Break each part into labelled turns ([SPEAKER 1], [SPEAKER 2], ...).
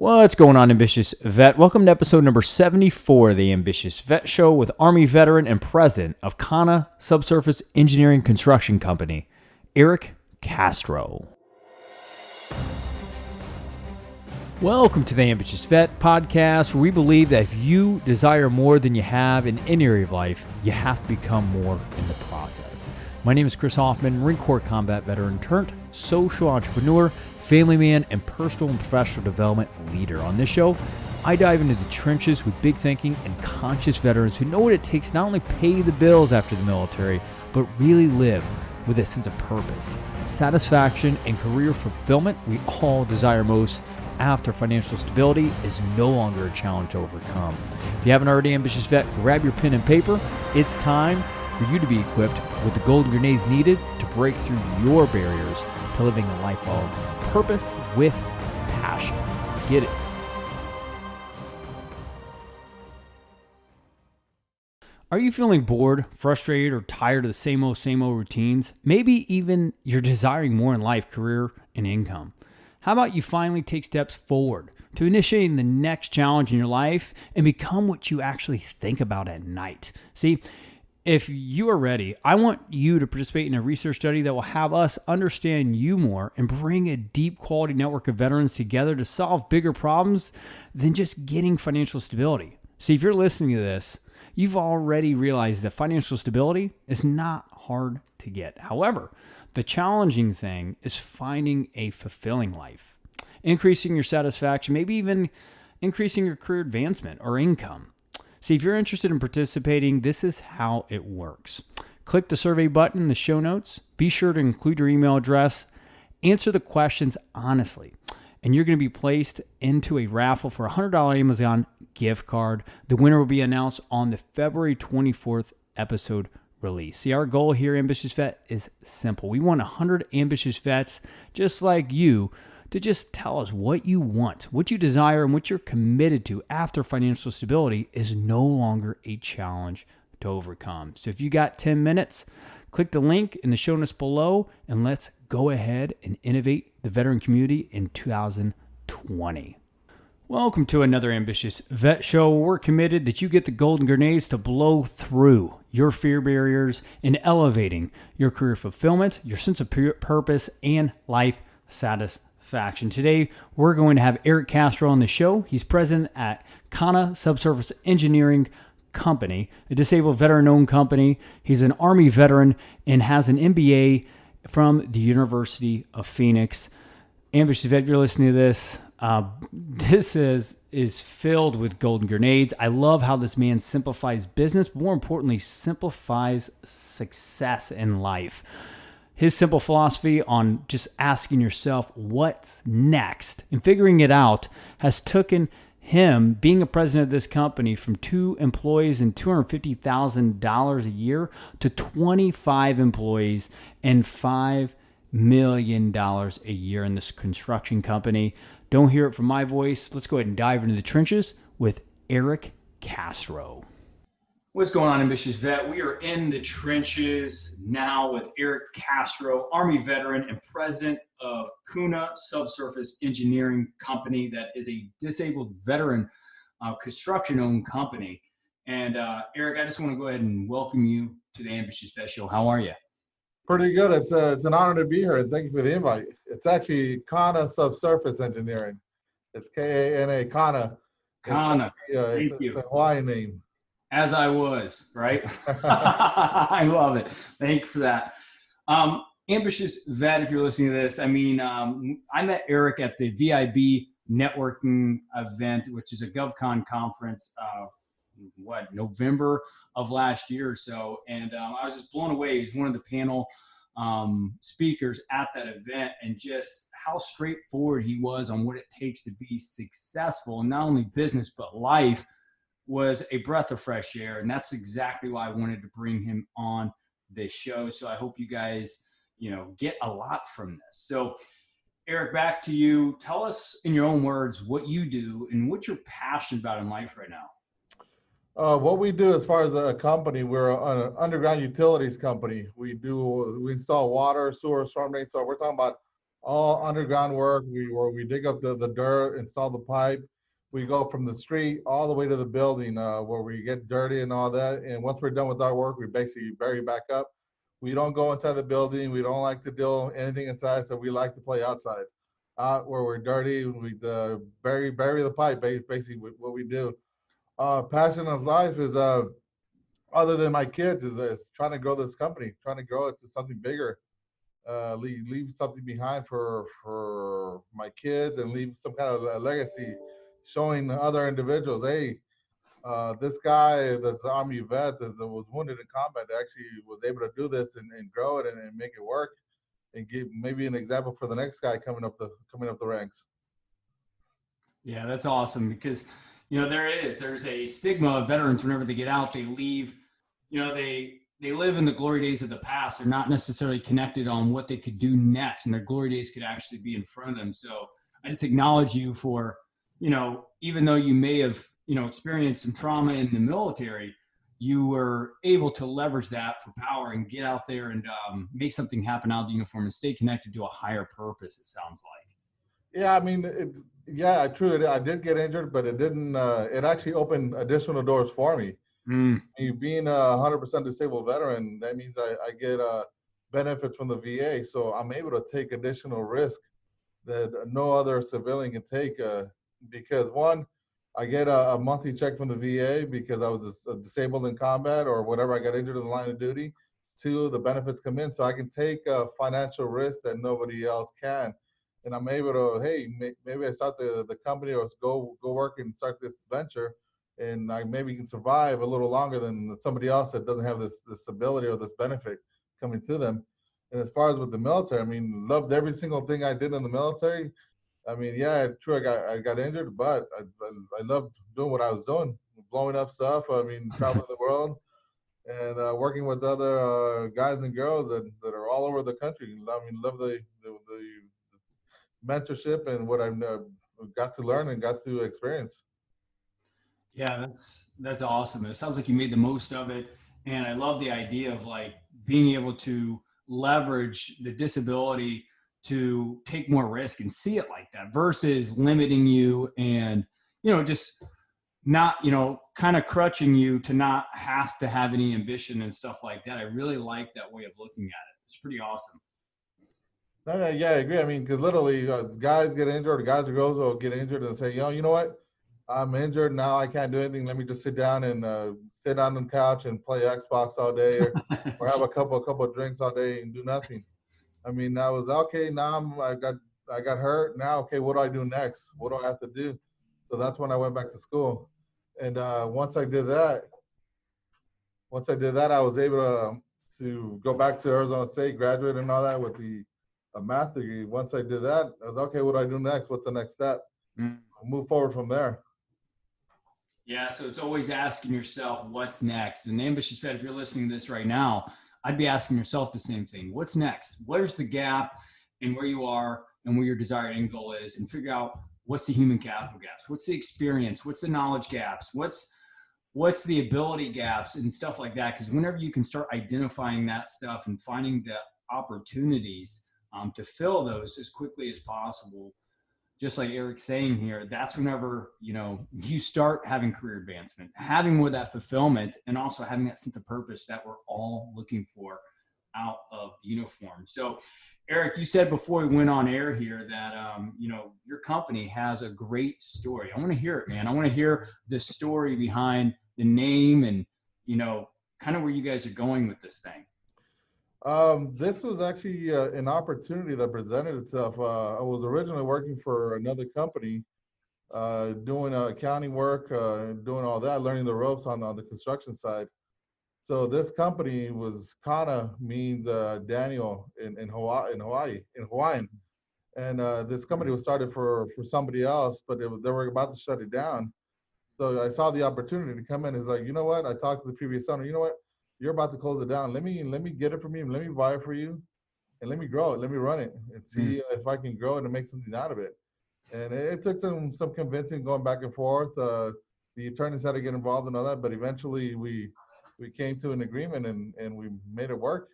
[SPEAKER 1] What's going on, Ambitious Vet? Welcome to episode number 74 of the Ambitious Vet Show with Army veteran and president of Kana Subsurface Engineering Construction Company, Erick Castro. Welcome to the Ambitious Vet podcast, where we believe that if you desire more than you have in any area of life, you have to become more in the process. My name is Chris Hoffman, Marine Corps combat veteran turned social entrepreneur, family man, and personal and professional development leader. On this show, I dive into the trenches with big thinking and conscious veterans who know what it takes to not only pay the bills after the military, but really live with a sense of purpose, satisfaction, and career fulfillment we all desire most after financial stability is no longer a challenge to overcome. If you haven't already, Ambitious Vet, grab your pen and paper. It's time for you to be equipped with the golden grenades needed to break through your barriers to living a life of purpose with passion. Let's get it. Are you feeling bored, frustrated, or tired of the same old routines? Maybe even you're desiring more in life, career, and income. How about you finally take steps forward to initiating the next challenge in your life and become what you actually think about at night? See, if you are ready, I want you to participate in a research study that will have us understand you more and bring a deep quality network of veterans together to solve bigger problems than just getting financial stability. See, if you're listening to this, you've already realized that financial stability is not hard to get. However, the challenging thing is finding a fulfilling life, increasing your satisfaction, maybe even increasing your career advancement or income. See, if you're interested in participating, this is how it works. Click the survey button in the show notes. Be sure to include your email address. Answer the questions honestly, and you're going to be placed into a raffle for a $100 Amazon gift card. The winner will be announced on the February 24th episode release. See, our goal here, Ambitious Vet, is simple. We want 100 ambitious vets just like you to just tell us what you want, what you desire, and what you're committed to after financial stability is no longer a challenge to overcome. So if you got 10 minutes, click the link in the show notes below, and let's go ahead and innovate the veteran community in 2020. Welcome to another Ambitious Vet Show. We're committed that you get the golden grenades to blow through your fear barriers in elevating your career fulfillment, your sense of purpose, and life satisfaction. Today, we're going to have Erick Castro on the show. He's president at Kana Subsurface Engineering Company, a disabled veteran-owned company. He's an Army veteran and has an MBA from the University of Phoenix. Ambitious Vet, if you're listening to this, this is filled with golden grenades. I love how this man simplifies business, but more importantly, simplifies success in life. His simple philosophy on just asking yourself what's next and figuring it out has taken him, being a president of this company, from 2 employees and $250,000 a year to 25 employees and $5 million a year in this construction company. Don't hear it from my voice. Let's go ahead and dive into the trenches with Erick Castro. What's going on, Ambitious Vet? We are in the trenches now with Erick Castro, Army veteran and president of Kana Subsurface Engineering Company, that is a disabled veteran construction-owned company. And Erick, I just want to go ahead and welcome you to the Ambitious Vet Show. How are you?
[SPEAKER 2] Pretty good. It's an honor to be here, and thank you for the invite. It's actually Kana Subsurface Engineering. It's K-A-N-A, Kana.
[SPEAKER 1] Kana. Thank you.
[SPEAKER 2] It's a Hawaiian name.
[SPEAKER 1] As I was, right? I love it. Thanks for that. Ambitious Vet, if you're listening to this, I mean, I met Erick at the VIB networking event, which is a GovCon conference, November of last year or so. And I was just blown away. He's one of the panel speakers at that event, and just how straightforward he was on what it takes to be successful in not only business, but life, was a breath of fresh air. And that's exactly why I wanted to bring him on this show. So I hope you guys, get a lot from this. So Erick, back to you. Tell us in your own words what you do and what you're passionate about in life right now.
[SPEAKER 2] What we do as far as a company, we're an underground utilities company. We install water, sewer, storm drain. So we're talking about all underground work. Where we dig up the dirt, install the pipe. We go from the street all the way to the building where we get dirty and all that. And once we're done with our work, we basically bury back up. We don't go inside the building. We don't like to do anything inside, so we like to play outside, out where we're dirty. We bury the pipe. Basically, what we do. Passion of life is other than my kids is trying to grow this company, trying to grow it to something bigger, leave something behind for my kids, and leave some kind of a legacy, showing other individuals, hey, this guy that's an Army vet that was wounded in combat actually was able to do this and grow it and make it work, and give maybe an example for the next guy coming up the ranks.
[SPEAKER 1] Yeah, that's awesome because there's a stigma of veterans whenever they get out, they leave, they live in the glory days of the past. They're not necessarily connected on what they could do next, and their glory days could actually be in front of them. So I just acknowledge you for, even though you may have, experienced some trauma in the military, you were able to leverage that for power and get out there and make something happen out of the uniform and stay connected to a higher purpose, it sounds like.
[SPEAKER 2] Yeah, I mean, yeah, true. I did get injured, but it didn't. It actually opened additional doors for me. Me being a 100% disabled veteran, that means I get benefits from the VA, so I'm able to take additional risk that no other civilian can take. Because one, I get a monthly check from the VA because I was disabled in combat or whatever. I got injured in the line of duty. Two, the benefits come in, so I can take financial risk that nobody else can. And I'm able to, hey, maybe I start the company or go work and start this venture, and I maybe can survive a little longer than somebody else that doesn't have this ability or this benefit coming to them. And as far as with the military, I mean, loved every single thing I did in the military. I mean, yeah, true, I got injured, but I loved doing what I was doing, blowing up stuff. I mean, traveling the world and working with other guys and girls that are all over the country. I mean, love the mentorship and what I've got to learn and got to experience.
[SPEAKER 1] Yeah, that's awesome. It sounds like you made the most of it, and I love the idea of like being able to leverage the disability to take more risk and see it like that versus limiting you and just not kind of crutching you to not have to have any ambition and stuff like that. I really like that way of looking at it. It's pretty awesome.
[SPEAKER 2] No, yeah, I agree. I mean, because literally, guys get injured, or guys or girls will get injured and say, you know what? I'm injured now. I can't do anything. Let me just sit down and sit on the couch and play Xbox all day, or have a couple of drinks all day and do nothing. I mean, that was okay. Now I got hurt. Now, okay, what do I do next? What do I have to do? So that's when I went back to school. And once I did that, I was able to go back to Arizona State, graduate and all that with a math degree. Once I did that, I was okay. What do I do next? What's the next step? I'll move forward from there.
[SPEAKER 1] Yeah, so it's always asking yourself, what's next? And Ambitious Vet, if you're listening to this right now, I'd be asking yourself the same thing. What's next? Where's the gap in where you are and where your desired end goal is? And figure out what's the human capital gaps? What's the experience? What's the knowledge gaps? What's the ability gaps and stuff like that? Because whenever you can start identifying that stuff and finding the opportunities to fill those as quickly as possible, just like Erick's saying here, that's whenever, you start having career advancement, having more of that fulfillment, and also having that sense of purpose that we're all looking for out of the uniform. So, Erick, you said before we went on air here that, your company has a great story. I want to hear it, man. I want to hear the story behind the name and, kind of where you guys are going with this thing.
[SPEAKER 2] This was actually an opportunity that presented itself. I was originally working for another company, doing accounting work, doing all that, learning the ropes on the construction side. So this company was Kana, means Daniel in Hawaiian. And this company was started for somebody else, but they were about to shut it down. So I saw the opportunity to come in. It's like, you know what? I talked to the previous owner. You know what? You're about to close it down. Let me get it from you. Let me buy it for you, and let me grow it. Let me run it and see if I can grow it and make something out of it. And it took some convincing, going back and forth. The attorneys had to get involved and all that, but eventually we came to an agreement and we made it work.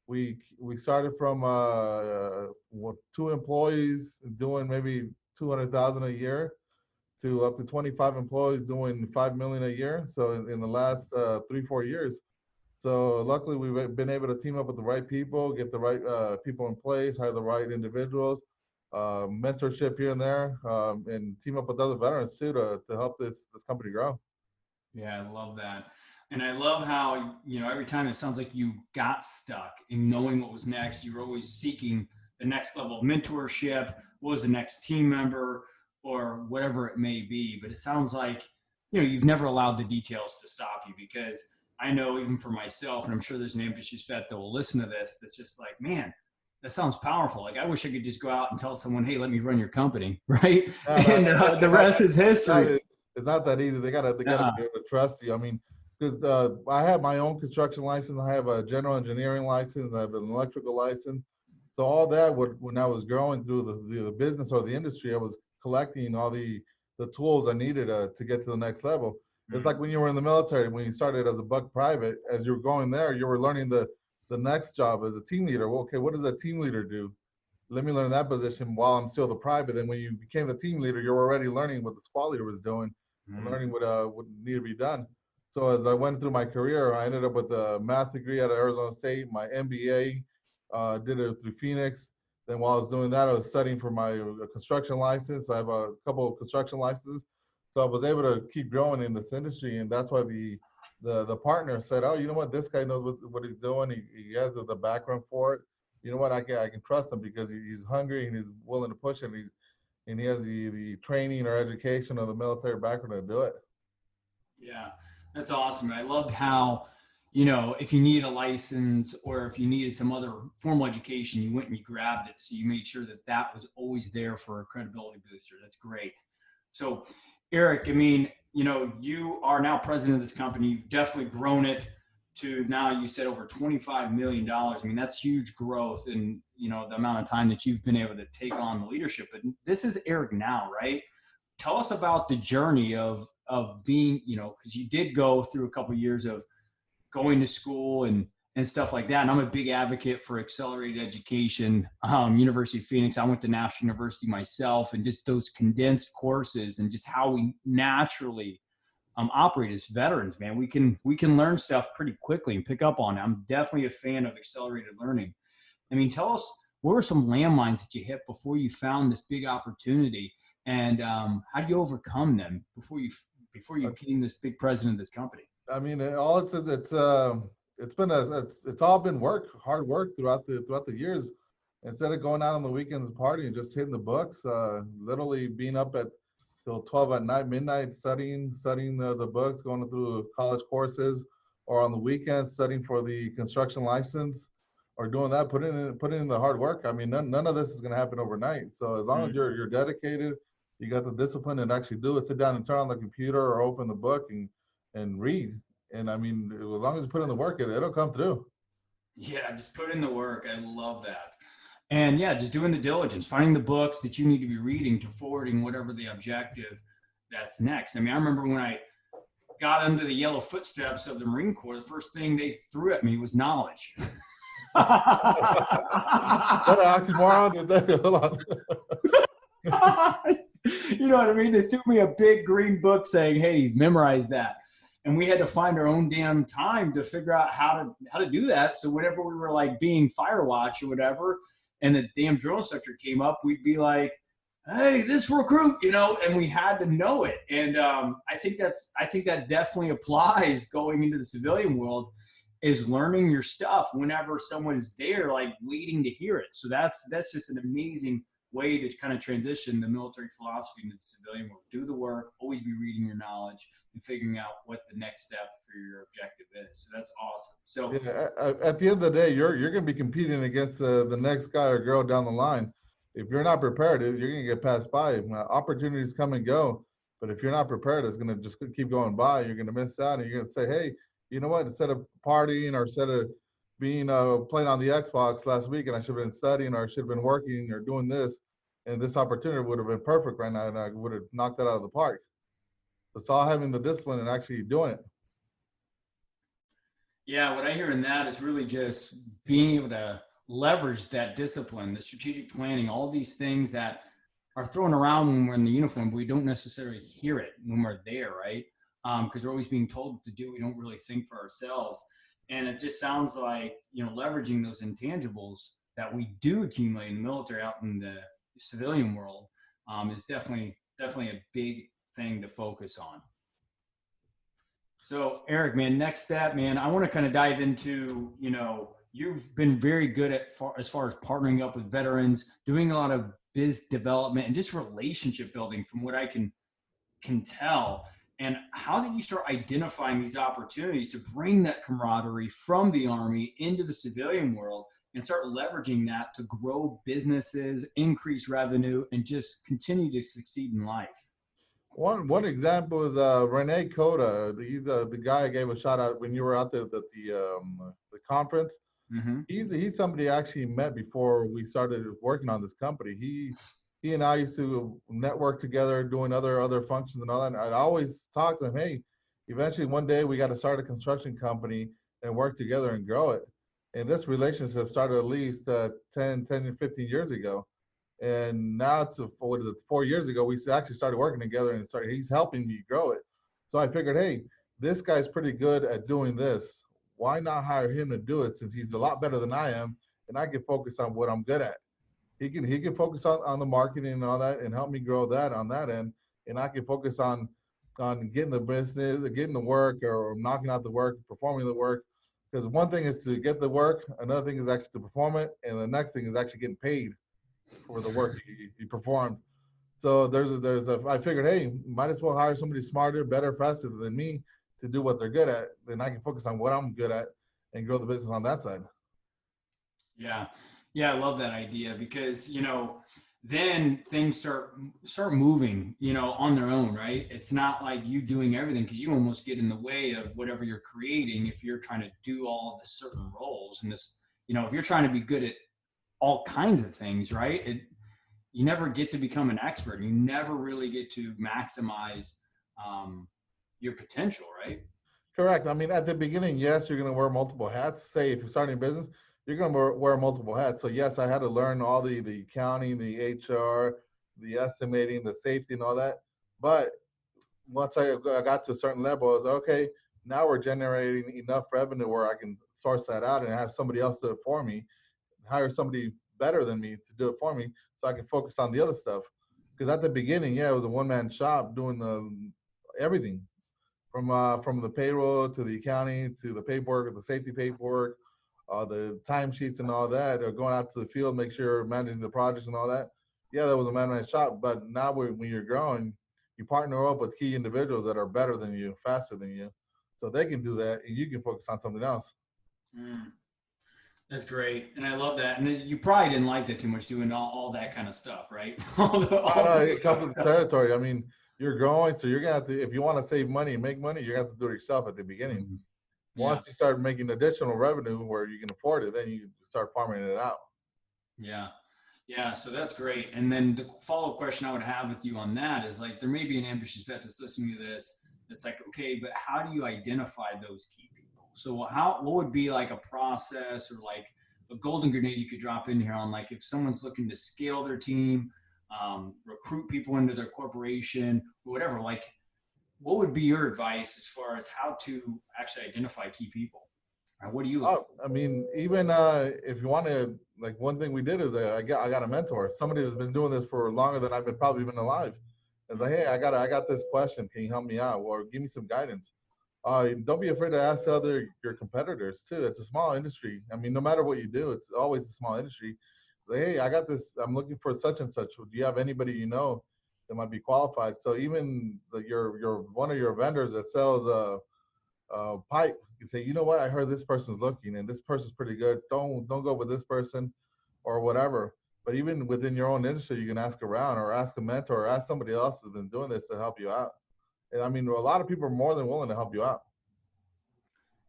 [SPEAKER 2] we started from 2 employees doing maybe 200,000 a year to up to 25 employees doing 5 million a year. So in the last 3-4 years. So luckily we've been able to team up with the right people, get the right people in place, hire the right individuals, mentorship here and there, and team up with other veterans too to help this company grow.
[SPEAKER 1] Yeah, I love that. And I love how, every time it sounds like you got stuck in knowing what was next, you were always seeking the next level of mentorship, what was the next team member, or whatever it may be. But it sounds like, you've never allowed the details to stop you, because I know even for myself, and I'm sure there's an ambitious vet that will listen to this, that's just like, man, that sounds powerful. Like, I wish I could just go out and tell someone, hey, let me run your company, right? And the rest is history.
[SPEAKER 2] It's not that easy. They gotta be able to trust you. I mean, because I have my own construction license. I have a general engineering license. I have an electrical license. So all that, when I was growing through the business or the industry, I was collecting all the tools I needed to get to the next level. It's like when you were in the military, when you started as a buck private, as you were going there, you were learning the next job as a team leader. Well, okay, what does a team leader do? Let me learn that position while I'm still the private. Then when you became the team leader, you're already learning what the squad leader was doing and learning what needed to be done. So as I went through my career, I ended up with a math degree at Arizona State, my MBA, did it through Phoenix. Then while I was doing that, I was studying for my construction license. I have a couple of construction licenses. So I was able to keep growing in this industry. And that's why the partner said, oh, you know what, this guy knows what he's doing. He has the background for it. You know what, I can trust him because he's hungry and he's willing to push it. And he has the training or education or the military background to do it.
[SPEAKER 1] Yeah, that's awesome. I loved how, if you need a license or if you needed some other formal education, you went and you grabbed it. So you made sure that that was always there for a credibility booster. That's great. So, Erick, I mean, you are now president of this company. You've definitely grown it to now, you said, over $25 million. I mean, that's huge growth in, the amount of time that you've been able to take on the leadership. But this is Erick now, right? Tell us about the journey of being, because you did go through a couple of years of going to school and stuff like that. And I'm a big advocate for accelerated education. University of Phoenix, I went to National University myself, and just those condensed courses and just how we naturally operate as veterans, man. We can learn stuff pretty quickly and pick up on it. I'm definitely a fan of accelerated learning. I mean, tell us, what were some landmines that you hit before you found this big opportunity? And how do you overcome them before you became this big president of this company?
[SPEAKER 2] I mean, it's all been hard work throughout the years. Instead of going out on the weekends partying, just hitting the books, literally being up at till 12 at night, midnight, studying the books, going through college courses, or on the weekends studying for the construction license, or doing that, putting in the hard work. I mean, none of this is going to happen overnight. So as long as you're dedicated, you got the discipline and actually do it, sit down and turn on the computer or open the book and read. And I mean, as long as you put in the work, it'll come through.
[SPEAKER 1] Yeah, just put in the work. I love that. And yeah, just doing the diligence, finding the books that you need to be reading to forwarding whatever the objective that's next. I mean, I remember when I got under the yellow footsteps of the Marine Corps, the first thing they threw at me was knowledge.
[SPEAKER 2] What an oxymoron.
[SPEAKER 1] You know what I mean? They threw me a big green book saying, hey, memorize that. And we had to find our own damn time to figure out how to do that. So whenever we were like being fire watch or whatever, and the damn drill instructor came up, we'd be like, hey, this recruit, and we had to know it. And I think that definitely applies going into the civilian world, is learning your stuff whenever someone's there, like waiting to hear it. So that's just an amazing way to kind of transition the military philosophy into the civilian world. Do the work, always be reading your knowledge and figuring out what the next step for your objective is. So that's awesome. So
[SPEAKER 2] yeah, at the end of the day, you're going to be competing against the next guy or girl down the line. If you're not prepared, you're going to get passed by. Opportunities come and go, but if you're not prepared, it's going to just keep going by. You're going to miss out, and you're going to say, hey, you know what, instead of partying or instead of being playing on the Xbox last week, and I should have been studying, or I should have been working or doing this, and this opportunity would have been perfect right now, and I would have knocked it out of the park. It's all having the discipline and actually doing it.
[SPEAKER 1] Yeah, what I hear in that is really just being able to leverage that discipline, the strategic planning, all these things that are thrown around when we're in the uniform, but we don't necessarily hear it when we're there, right? Because we're always being told what to do. We don't really think for ourselves. And it just sounds like, leveraging those intangibles that we do accumulate in the military out in the civilian world is definitely a big thing to focus on. So, Eric, man, next step, man, I want to kind of dive into, you've been very good as far as partnering up with veterans, doing a lot of biz development and just relationship building from what I can tell. And how did you start identifying these opportunities to bring that camaraderie from the Army into the civilian world and start leveraging that to grow businesses, increase revenue, and just continue to succeed in life?
[SPEAKER 2] One example is Rene Coda. He's the guy I gave a shout out when you were out there at the conference.
[SPEAKER 1] Mm-hmm.
[SPEAKER 2] He's somebody I actually met before we started working on this company. He and I used to network together, doing other functions and all that. And I'd always talk to him. Hey, eventually one day we got to start a construction company and work together and grow it. And this relationship started at least 10 15 years ago. And now it's what is it, 4 years ago, we actually started working together and he's helping me grow it. So I figured, hey, this guy's pretty good at doing this. Why not hire him to do it since he's a lot better than I am and I can focus on what I'm good at. He can focus on the marketing and all that and help me grow that on that end. And I can focus on getting the business, getting the work or knocking out the work, performing the work. Because one thing is to get the work, another thing is actually to perform it, and the next thing is actually getting paid for the work you performed. So I figured, hey, might as well hire somebody smarter, better, faster than me to do what they're good at. Then I can focus on what I'm good at and grow the business on that side.
[SPEAKER 1] Yeah. Yeah, I love that idea because, then things start moving, on their own, right? It's not like you doing everything because you almost get in the way of whatever you're creating if you're trying to do all of the certain roles. And this, if you're trying to be good at all kinds of things, right? You never get to become an expert. You never really get to maximize your potential, right?
[SPEAKER 2] Correct. I mean, at the beginning, yes, you're going to wear multiple hats. Say if you're starting a business, you're going to wear multiple hats. So yes, I had to learn all the accounting, the HR, the estimating, the safety, and all that. But once I got to a certain level, I was okay. Now we're generating enough revenue where I can source that out and have somebody else do it for me, hire somebody better than me to do it for me, so I can focus on the other stuff. Because at the beginning, yeah, it was a one-man shop doing everything from the payroll to the accounting to the paperwork, the safety paperwork, the timesheets and all that, or going out to the field, make sure managing the projects and all that. Yeah, that was a man-man shop. But now when you're growing, you partner up with key individuals that are better than you, faster than you, so they can do that, and you can focus on something else.
[SPEAKER 1] Mm, that's great, and I love that. And you probably didn't like that too much, doing all that kind of stuff, right?
[SPEAKER 2] No, no, it comes with the territory. I mean, you're growing, so you're gonna have to. If you want to save money and make money, you're gonna have to do it yourself at the beginning.
[SPEAKER 1] Mhm.
[SPEAKER 2] Once
[SPEAKER 1] Yeah,
[SPEAKER 2] you start making additional revenue where you can afford it, then you start farming it out.
[SPEAKER 1] yeah, yeah. So that's great. And then the follow-up question I would have with you on that is like, there may be an ambitious vet that's listening to this. That's like, okay, but how do you identify those key people? So what would be like a process or like a golden grenade you could drop in here on, like if someone's looking to scale their team, recruit people into their corporation or whatever, like what would be your advice as far as how to actually identify key people? Or what do you look
[SPEAKER 2] Oh,
[SPEAKER 1] for?
[SPEAKER 2] I mean, even if you want to, like one thing we did is I got a mentor, somebody that's been doing this for longer than I've been probably been alive. It's like, hey, I got this question. Can you help me out or give me some guidance? Don't be afraid to ask your competitors too. It's a small industry. I mean, no matter what you do, it's always a small industry. Like, hey, I got this. I'm looking for such and such. Do you have anybody you know that might be qualified? So even your one of your vendors that sells pipe, you say, you know what, I heard this person's looking and this person's pretty good. Don't go with this person or whatever. But even within your own industry, you can ask around or ask a mentor or ask somebody else who's been doing this to help you out. And I mean, a lot of people are more than willing to help you out.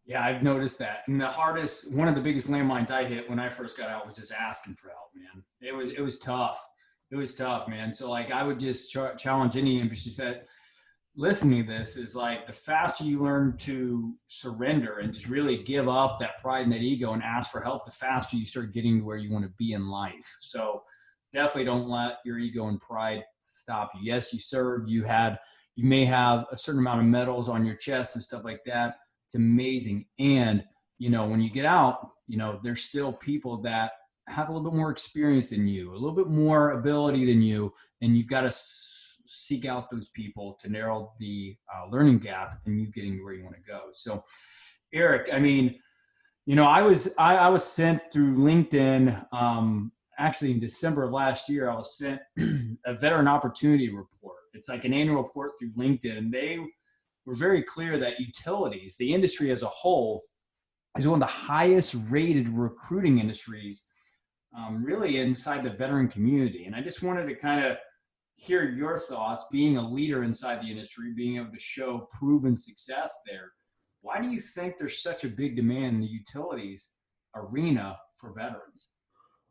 [SPEAKER 1] Yeah, I've noticed that. And one of the biggest landmines I hit when I first got out was just asking for help, man. It was tough. It was tough, man. So like I would just challenge any ambitious vet, listening to this is like the faster you learn to surrender and just really give up that pride and that ego and ask for help, the faster you start getting to where you want to be in life. So definitely don't let your ego and pride stop you. Yes, you served, you may have a certain amount of medals on your chest and stuff like that. It's amazing. And, when you get out, there's still people that have a little bit more experience than you, a little bit more ability than you, and you've got to seek out those people to narrow the learning gap and you getting where you want to go. So, Erick, I mean, I was sent through LinkedIn. Actually, in December of last year, I was sent a veteran opportunity report. It's like an annual report through LinkedIn, and they were very clear that utilities, the industry as a whole, is one of the highest rated recruiting industries, really inside the veteran community. And I just wanted to kind of hear your thoughts, being a leader inside the industry, being able to show proven success there. Why do you think there's such a big demand in the utilities arena for veterans?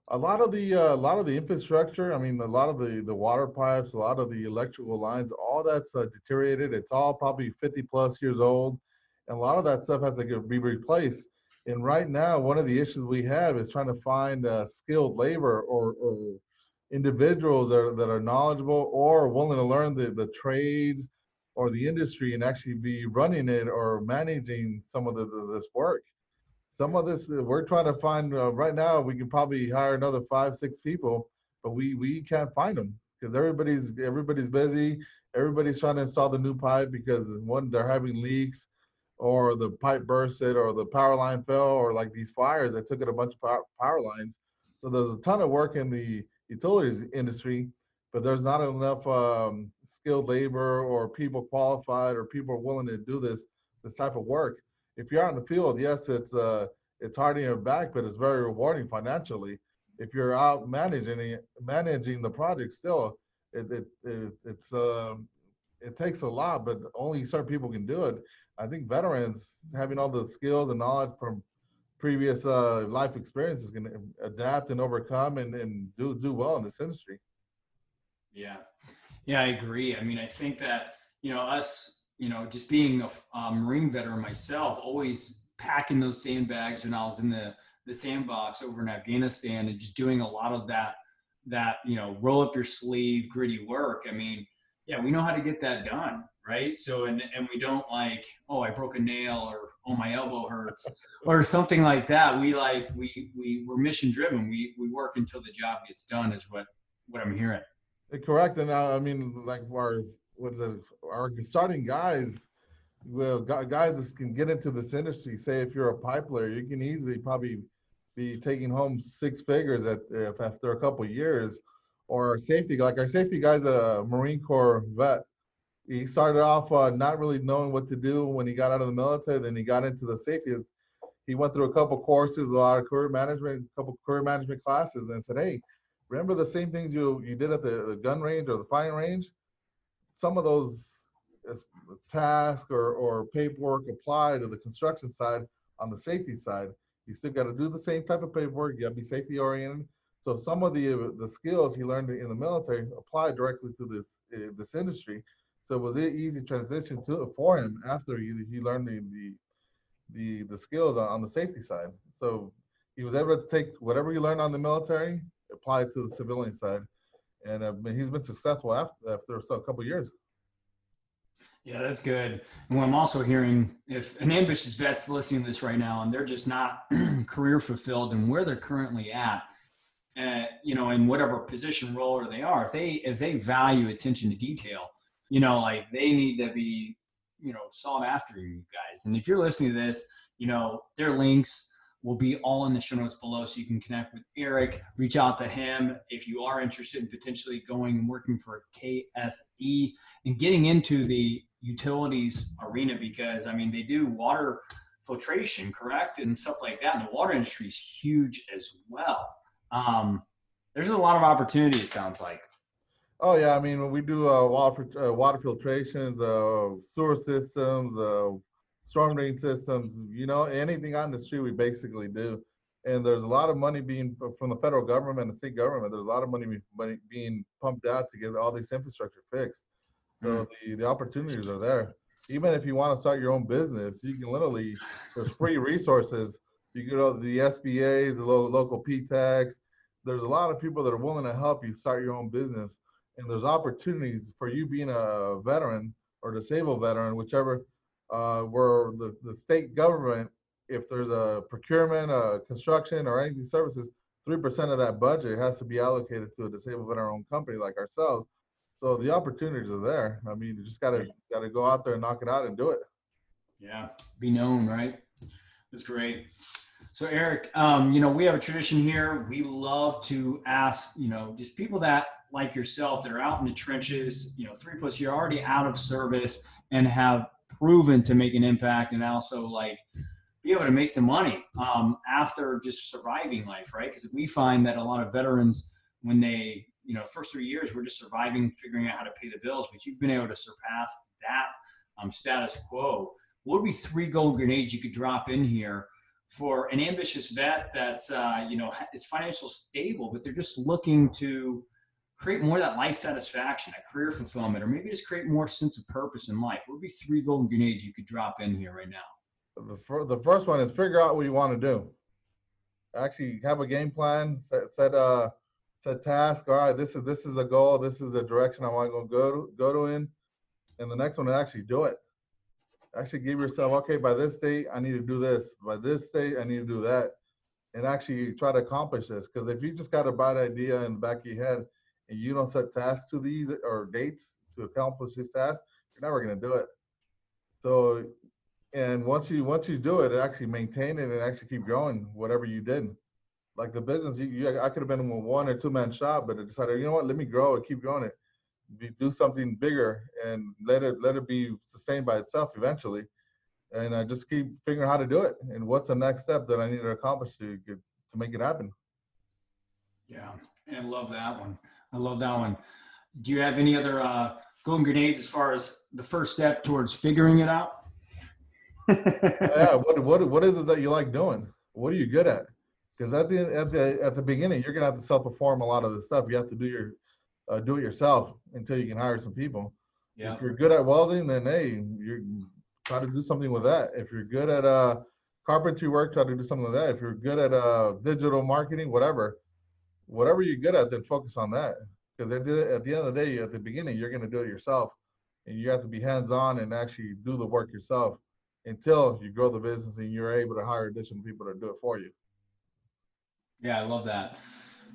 [SPEAKER 2] A lot of the infrastructure. I mean, a lot of the water pipes, a lot of the electrical lines, all that's deteriorated. It's all probably 50 plus years old, and a lot of that stuff has to be replaced. And right now, one of the issues we have is trying to find skilled labor or individuals that are knowledgeable or willing to learn the trades or the industry and actually be running it or managing some of this work. Some of this we're trying to find right now. We can probably hire another 5 6 people, but we can't find them because everybody's busy. Everybody's trying to install the new pipe because one, they're having leaks or the pipe bursted or the power line fell or like these fires that took it a bunch of power lines. So there's a ton of work in the utilities industry, but there's not enough skilled labor or people qualified or people willing to do this type of work. If you're out in the field, yes, it's hard in your back, but it's very rewarding financially. If you're out managing the project, still, it takes a lot, but only certain people can do it. I think veterans having all the skills and knowledge from previous life experiences can adapt and overcome and do well in this industry.
[SPEAKER 1] Yeah. Yeah, I agree. I mean, I think that, us, just being a Marine veteran myself, always packing those sandbags when I was in the sandbox over in Afghanistan and just doing a lot of that, roll up your sleeve, gritty work. I mean, yeah, we know how to get that done. Right. So, and we don't like, oh, I broke a nail or, oh, my elbow hurts or something like that. We're mission driven. We work until the job gets done is what I'm hearing.
[SPEAKER 2] Correct. And I mean, like our starting guys, well, guys that can get into this industry. Say if you're a pipe layer, you can easily probably be taking home 6 figures after a couple of years. Or our safety guy's a Marine Corps vet. He started off not really knowing what to do when he got out of the military. Then he got into the safety. He went through a couple courses, a lot of career management, a couple career management classes, and said, "Hey, remember the same things you did at the gun range or the firing range? Some of those tasks or paperwork apply to the construction side on the safety side. You still got to do the same type of paperwork. You got to be safety oriented. So some of the skills he learned in the military apply directly to this industry. So it was an easy transition for him after he learned the skills on the safety side. So he was able to take whatever he learned on the military, apply it to the civilian side, and he's been successful after a couple of years.
[SPEAKER 1] Yeah, that's good. And what I'm also hearing, if an ambitious vet's listening to this right now and they're just not career fulfilled in where they're currently at, in whatever position, role or they are, if they value attention to detail, like they need to be, sought after, you guys. And if you're listening to this, their links will be all in the show notes below, so you can connect with Erick, reach out to him if you are interested in potentially going and working for KSE and getting into the utilities arena, because I mean they do water filtration, correct, and stuff like that. And the water industry is huge as well. There's a lot of opportunity, it sounds like.
[SPEAKER 2] Oh yeah, I mean we do water filtrations, sewer systems, storm drain systems. Anything on the street we basically do. And there's a lot of money being from the federal government and the state government. There's a lot of money being pumped out to get all this infrastructure fixed. So the opportunities are there. Even if you want to start your own business, you can literally, there's free resources. You can go to the SBAs, the local PTACs. There's a lot of people that are willing to help you start your own business. And there's opportunities for you being a veteran or disabled veteran, whichever, where the state government, if there's a procurement, construction, or anything services, 3% of that budget has to be allocated to a disabled veteran-owned company like ourselves. So the opportunities are there. I mean, you just gotta go out there and knock it out and do it.
[SPEAKER 1] Yeah, be known, right? That's great. So Erick, we have a tradition here. We love to ask, just people that like yourself that are out in the trenches, 3+ year already out of service and have proven to make an impact, and also like be able to make some money after just surviving life, right? Because we find that a lot of veterans, when they, first 3 years, we're just surviving, figuring out how to pay the bills, but you've been able to surpass that status quo. What would be 3 gold grenades you could drop in here for an ambitious vet that's, is financially stable, but they're just looking to create more of that life satisfaction, that career fulfillment, or maybe just create more sense of purpose in life? What would be 3 golden grenades you could drop in here right now?
[SPEAKER 2] The first one is figure out what you want to do. Actually have a game plan, set task. All right, this is a goal. This is the direction I want to go to in. And the next one is actually do it. Actually give yourself, okay, by this date, I need to do this. By this date, I need to do that. And actually try to accomplish this. Because if you just got a bad idea in the back of your head and you don't set tasks to these or dates to accomplish this task, you're never going to do it. So, and once you do it, actually maintain it and actually keep growing whatever you did. Like the business, I could have been in a 1 or 2 man shop, but I decided, you know what, let me grow it, keep growing it. Do something bigger and let it be sustained by itself eventually. And I just keep figuring out how to do it and what's the next step that I need to accomplish to make it happen.
[SPEAKER 1] Yeah, and I love that one. Do you have any other golden grenades as far as the first step towards figuring it out?
[SPEAKER 2] Yeah, what is it that you like doing? What are you good at? Because at the beginning, you're gonna have to self-perform a lot of this stuff. You have to do it yourself until you can hire some people. Yeah. If you're good at welding, then hey, you try to do something with that. If you're good at carpentry work, try to do something with that. If you're good at digital marketing, whatever you're good at, then focus on that. Because at the end of the day, at the beginning, you're gonna do it yourself, and you have to be hands-on and actually do the work yourself until you grow the business and you're able to hire additional people to do it for you.
[SPEAKER 1] Yeah, I love that.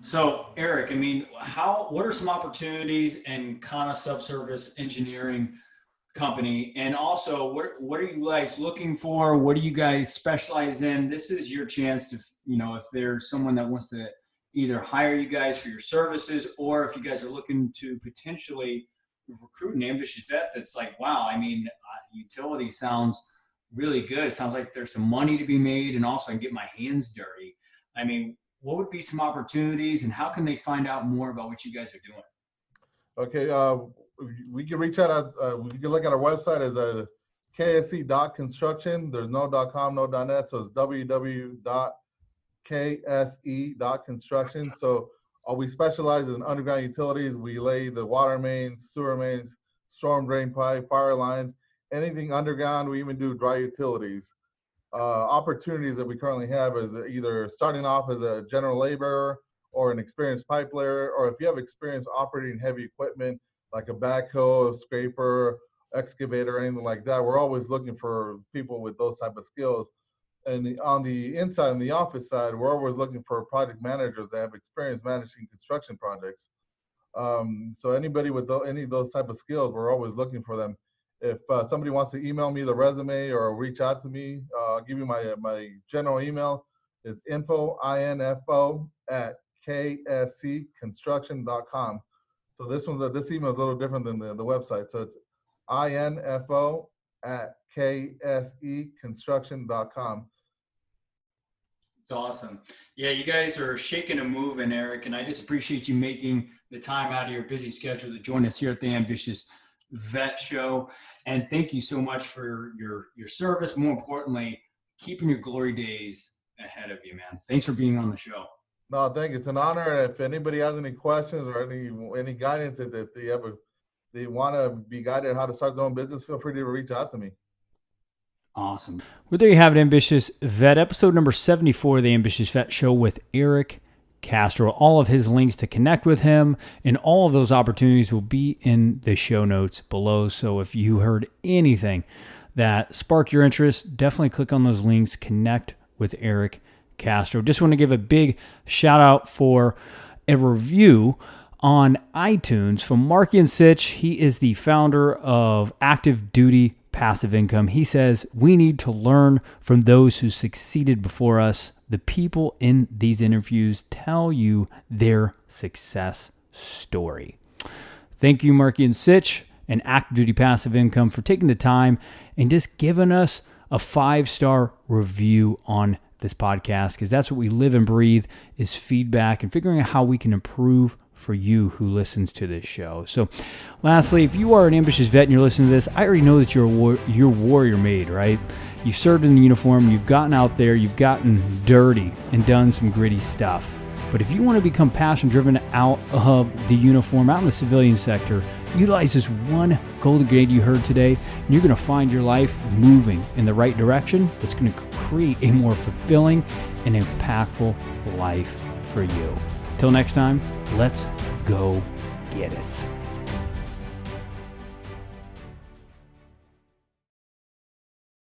[SPEAKER 1] So, Erick, I mean, what are some opportunities in Kana Subsurface Engineering Company? And also, what are you guys looking for? What do you guys specialize in? This is your chance to, if there's someone that wants to either hire you guys for your services, or if you guys are looking to potentially recruit an ambitious vet that's like, wow, I mean, utility sounds really good. It sounds like there's some money to be made, and also I can get my hands dirty. I mean, what would be some opportunities, and how can they find out more about what you guys are doing?
[SPEAKER 2] Okay, we can reach out we can look at our website as a ksc.construction. There's no .com, no .net, so it's www.ksc.construction. So we specialize in underground utilities. We lay the water mains, sewer mains, storm drain pipe, fire lines, anything underground. We even do dry utilities. Opportunities that we currently have is either starting off as a general laborer or an experienced pipe layer, or if you have experience operating heavy equipment like a backhoe, scraper, excavator, anything like that, we're always looking for people with those type of skills. And on the inside, on the office side, we're always looking for project managers that have experience managing construction projects. So anybody with any of those type of skills, we're always looking for them. If somebody wants to email me the resume or reach out to me, I'll give you my general email. It's info@kscconstruction.com. So this email is a little different than the website. So it's info@kscconstruction.com.
[SPEAKER 1] It's awesome. Yeah, you guys are shaking and moving, Erick, and I just appreciate you making the time out of your busy schedule to join us here at the Ambitious Vet Show. And thank you so much for your service. More importantly, keeping your glory days ahead of you, man. Thanks for being on the show.
[SPEAKER 2] No, thank you. It's an honor. If anybody has any questions or any guidance that they have they want to be guided how to start their own business, feel free to reach out to me.
[SPEAKER 1] Awesome. Well, there you have it, Ambitious Vet, episode number 74 of the Ambitious Vet Show with Erick Castro. All of his links to connect with him and all of those opportunities will be in the show notes below. So if you heard anything that sparked your interest, definitely click on those links, connect with Erick Castro. Just want to give a big shout out for a review on iTunes from Marky and Sitch. He is the founder of Active Duty Passive Income. He says, we need to learn from those who succeeded before us. The people in these interviews tell you their success story. Thank you, Marky and Sitch and Active Duty Passive Income, for taking the time and just giving us a 5-star review on this podcast, because that's what we live and breathe, is feedback and figuring out how we can improve for you who listens to this show. So lastly, if you are an ambitious vet and you're listening to this, I already know that you're warrior made, right? You've served in the uniform, you've gotten out there, you've gotten dirty and done some gritty stuff. But if you want to become passion-driven out of the uniform, out in the civilian sector, utilize this one golden grenade you heard today, and you're going to find your life moving in the right direction. That's going to create a more fulfilling and impactful life for you. Till next time, let's go get it.